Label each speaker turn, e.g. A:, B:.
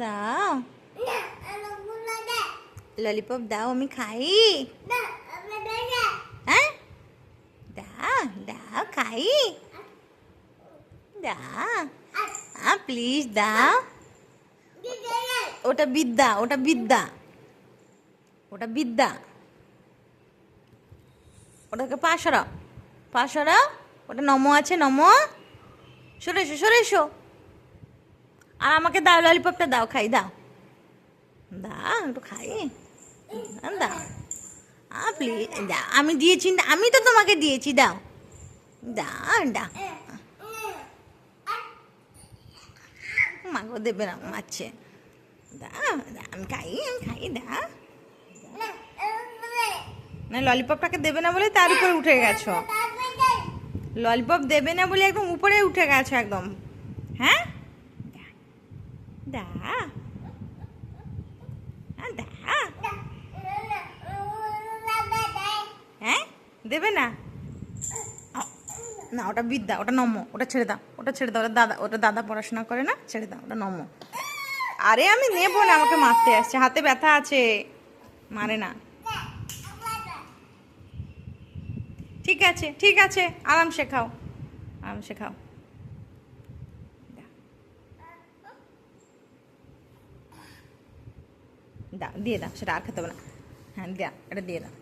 A: দাও, ললিপপ দাও, আমি খাই। হ্যাঁ, দাও দাও, খাই। দাও, প্লিজ দাও। ওটা বিদ্যা, ওটা বিদ্যা, ওটা বিদ্যা। ওটাকে পা সরাও, পা সরাও। ওটা নমো আছে, নমো। সরে এসো, সরে এসো। আর আমাকে দাও, ললিপপটা দাও, খাই। দাও দাও, একটু খাই। দাও, প্লিজ দাও। আমি দিয়েছি, আমি তো তোমাকে দিয়েছি। দাও দাও দাও। মাগো দেবে না, মারছে। দাও দাও, আমি খাই, আমি খাই। দাও না, ললিপপটাকে দেবে না বলে তার উপরে উঠে গেছো। ললিপপ দেবে না বলে একদম উপরে উঠে গেছো একদম। হ্যাঁ, দা দা। হ্যাঁ, দেবে না। না, ওটা বিদ্যা, ওটা নম। ওটা ছেড়ে দাও, ওটা ছেড়ে দাও। ওটা দাদা, ওটা দাদা পড়াশোনা করে না, ছেড়ে দাও। ওটা নম। আরে আমি নেবো না, আমাকে মারতে আসছে, হাতে ব্যথা আছে। মারে না। ঠিক আছে, ঠিক আছে, আরাম শেখাও, আরাম শেখাও। দাও, দিয়ে দাও, সেটা আর খেতে হবে না। হ্যাঁ, দাও, এটা দিয়ে দাও।